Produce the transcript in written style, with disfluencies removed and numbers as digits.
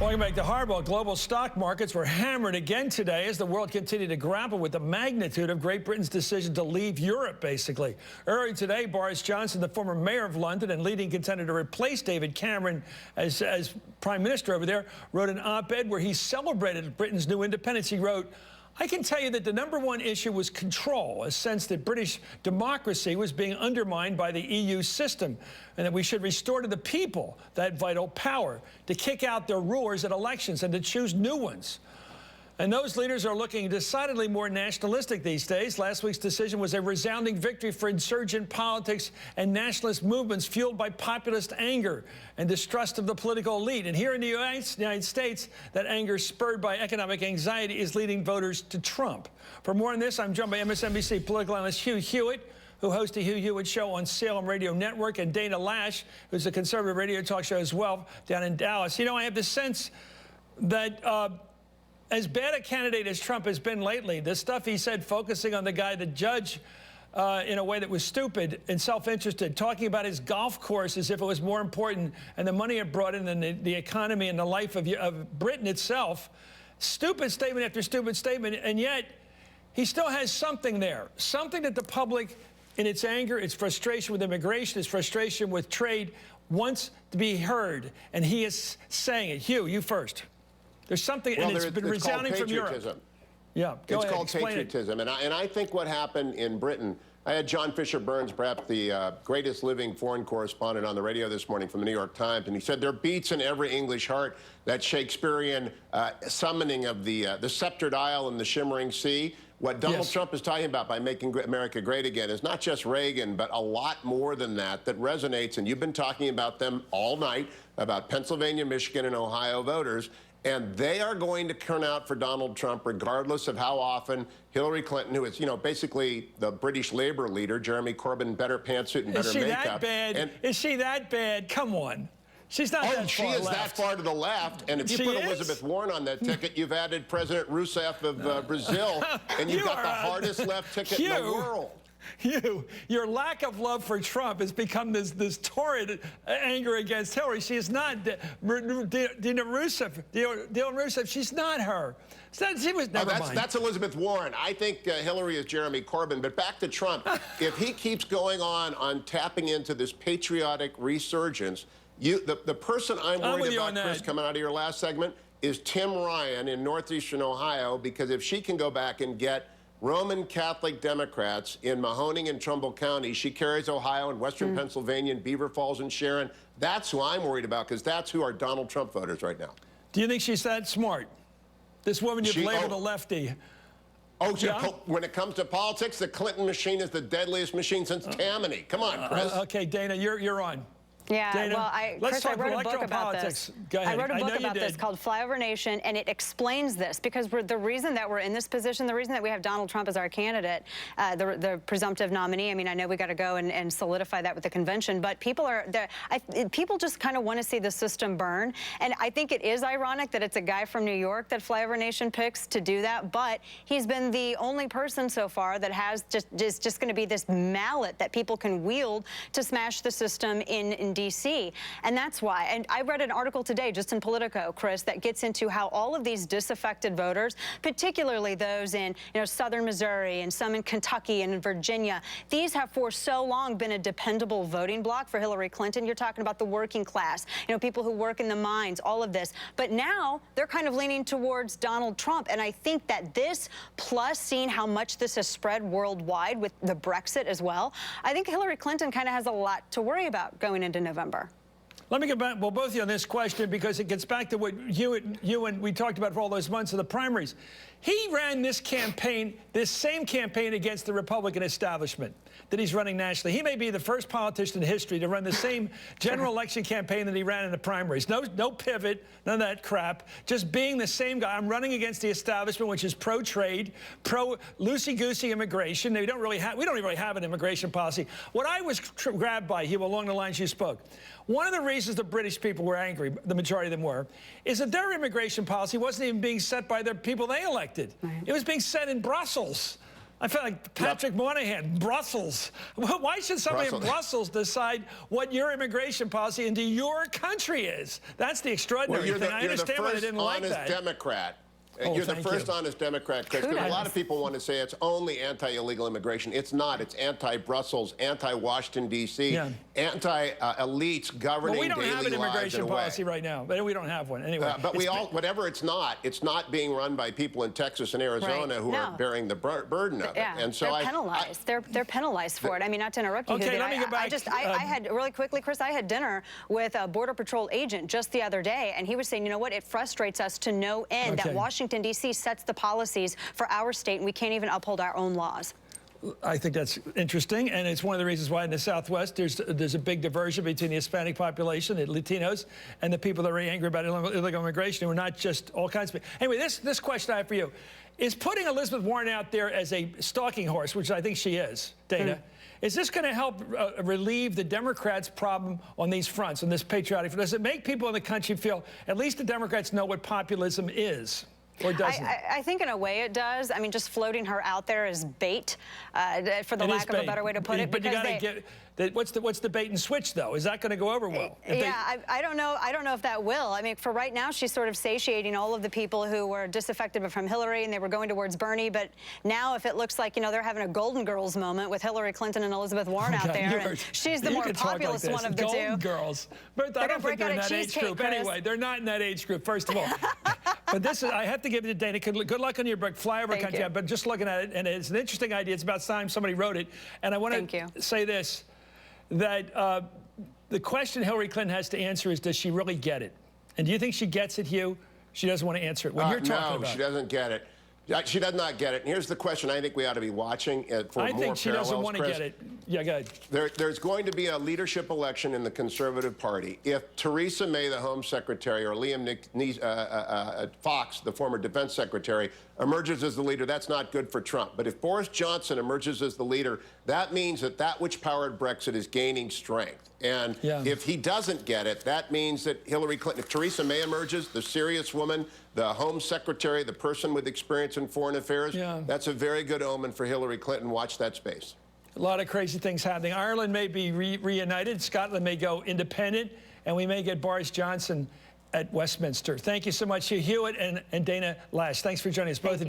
Welcome back to Hardball. Global stock markets were hammered again today as the world continued to grapple with the magnitude of Great Britain's decision to leave Europe, basically. Earlier today, Boris Johnson, the former mayor of London and leading contender to replace David Cameron as prime minister over there, wrote an op-ed where he celebrated Britain's new independence. He wrote, "I can tell you that the #1 issue was control, a sense that British democracy was being undermined by the EU system, and that we should restore to the people that vital power to kick out their rulers at elections and to choose new ones." And those leaders are looking decidedly more nationalistic these days. Last week's decision was a resounding victory for insurgent politics and nationalist movements fueled by populist anger and distrust of the political elite. And here in the United States, that anger spurred by economic anxiety is leading voters to Trump. For more on this, I'm joined by MSNBC political analyst Hugh Hewitt, who hosts the Hugh Hewitt Show on Salem Radio Network, and Dana Loesch, who's a conservative radio talk show as well down in Dallas. You know, I have the sense that as bad a candidate as Trump has been lately, the stuff he said focusing on the guy, the judge, in a way that was stupid and self-interested, talking about his golf course as if it was more important and the money it brought in than the economy and the life of Britain itself. Stupid statement after stupid statement, and yet he still has something there, something that the public, in its anger, its frustration with immigration, its frustration with trade, wants to be heard, and he is saying it. Hugh, you first. There's something, well, and it's been resounding from Europe. Yeah, go ahead, it's called patriotism. And I think what happened in Britain, I had John Fisher Burns, perhaps the greatest living foreign correspondent on the radio this morning from the New York Times, and he said there beats in every English heart that Shakespearean summoning of the sceptred isle and the shimmering sea. What Donald Trump is talking about by making America great again is not just Reagan, but a lot more than that resonates. And you've been talking about them all night, about Pennsylvania, Michigan, and Ohio voters. And they are going to turn out for Donald Trump regardless of how often Hillary Clinton, who is, you know, basically the British Labour leader, Jeremy Corbyn, better pantsuit and better makeup. Is she that bad? Is she that bad? Come on. She's not that far left. She is that far to the left. And if you put Elizabeth Warren on that ticket, you've added President Rousseff of Brazil, and you've got the hardest left ticket in the world. Your lack of love for Trump has become this torrid anger against Hillary. She is not Dylan Rousseff. She's not her. She was never mind. That's Elizabeth Warren. I think Hillary is Jeremy Corbyn. But back to Trump. If he keeps going on tapping into this patriotic resurgence, the person I'm worried about, Chris, coming out of your last segment, is Tim Ryan in northeastern Ohio, because if she can go back and get Roman Catholic Democrats in Mahoning and Trumbull County, she carries Ohio and western Pennsylvania and Beaver Falls and Sharon. That's who I'm worried about, because that's who are Donald Trump voters right now. Do you think she's that smart? This woman you've labeled a lefty. Oh, yeah? When it comes to politics, the Clinton machine is the deadliest machine since Tammany. Come on, Chris. Okay, Dana, you're on. Yeah, Dana, well, Chris, I wrote a book about this. Go ahead. I wrote a book about this called Flyover Nation, and it explains this, because the reason that we're in this position, the reason that we have Donald Trump as our candidate, the presumptive nominee, I mean, I know we got to go and solidify that with the convention, but people just kind of want to see the system burn. And I think it is ironic that it's a guy from New York that Flyover Nation picks to do that, but he's been the only person so far that has just going to be this mallet that people can wield to smash the system in D.C. And that's why. And I read an article today just in Politico, Chris, that gets into how all of these disaffected voters, particularly those in southern Missouri and some in Kentucky and in Virginia, these have for so long been a dependable voting bloc for Hillary Clinton. You're talking about the working class, people who work in the mines, all of this. But now they're kind of leaning towards Donald Trump. And I think that this, plus seeing how much this has spread worldwide with the Brexit as well, I think Hillary Clinton kind of has a lot to worry about going into November. Let me get back, well, both of you on this question, because it gets back to what you and we talked about for all those months of the primaries. He ran this campaign, this same campaign against the Republican establishment that he's running nationally. He may be the first politician in history to run the same general election campaign that he ran in the primaries. No pivot, none of that crap. Just being the same guy. I'm running against the establishment, which is pro-trade, pro-loosey-goosey immigration. We don't really have an immigration policy. What I was grabbed by, Hugh, along the lines you spoke, one of the reasons the British people were angry, the majority of them were, is that their immigration policy wasn't even being set by the people they elected. Right. It was being set in Brussels. I feel like Patrick Moynihan, Brussels. Why should somebody in Brussels decide what your immigration policy into your country is? That's the extraordinary thing. I understand why they didn't like that. You're the first honest Democrat. Oh, you're the first honest Democrat, Chris. A lot of people want to say it's only anti-illegal immigration. It's not. It's anti-Brussels, anti-Washington, D.C., anti-elites governing daily lives. Well, we don't have an immigration policy right now. But we don't have one. Anyway. But whatever it's not being run by people in Texas and Arizona who are bearing the burden of it. And so they're penalized. They're penalized for it. I mean, not to interrupt you. Okay, let me get back. I had, really quickly, Chris, I had dinner with a Border Patrol agent just the other day, and he was saying, you know what, it frustrates us to no end that Washington, D.C. sets the policies for our state, and we can't even uphold our own laws. I think that's interesting, and it's one of the reasons why in the Southwest there's a big diversion between the Hispanic population, the Latinos, and the people that are angry about illegal immigration. We're not just all kinds of people. Anyway, this question I have for you is putting Elizabeth Warren out there as a stalking horse, which I think she is, Dana. Is this going to help relieve the Democrats' problem on these fronts, on this patriotic front? Does it make people in the country feel at least the Democrats know what populism is? Or doesn't it? I think in a way it does. I mean, just floating her out there as bait, for the lack of a better way to put it. But you got to get. What's the bait and switch though? Is that going to go over well? I don't know. I don't know if that will. I mean, for right now, she's sort of satiating all of the people who were disaffected from Hillary and they were going towards Bernie. But now, if it looks like they're having a Golden Girls moment with Hillary Clinton and Elizabeth Warren out there, and she's the more populist one of the Golden Girls. But I don't think they're in that age group. Anyway, they're not in that age group. First of all. But this is, I have to give it to Dana. Good luck on your book, Flyover Country. But just looking at it, and it's an interesting idea. It's about time somebody wrote it. And I want to say this, that the question Hillary Clinton has to answer is, does she really get it? And do you think she gets it, Hugh? She doesn't want to answer it. What you're talking about. No, she doesn't get it. She does not get it. And here's the question I think we ought to be watching for more parallels. I think she doesn't want to get it. Yeah, go ahead. There's going to be a leadership election in the Conservative Party. If Theresa May, the Home Secretary, or Liam Fox, the former Defense Secretary, emerges as the leader, that's not good for Trump. But if Boris Johnson emerges as the leader, that means that which powered Brexit is gaining strength. And if he doesn't get it, that means that Hillary Clinton, if Theresa May emerges, the serious woman, the Home Secretary, the person with experience in foreign affairs, that's a very good omen for Hillary Clinton. Watch that space. A lot of crazy things happening. Ireland may be reunited. Scotland may go independent. And we may get Boris Johnson at Westminster. Thank you so much, Hugh Hewitt and Dana Loesch. Thanks for joining us both.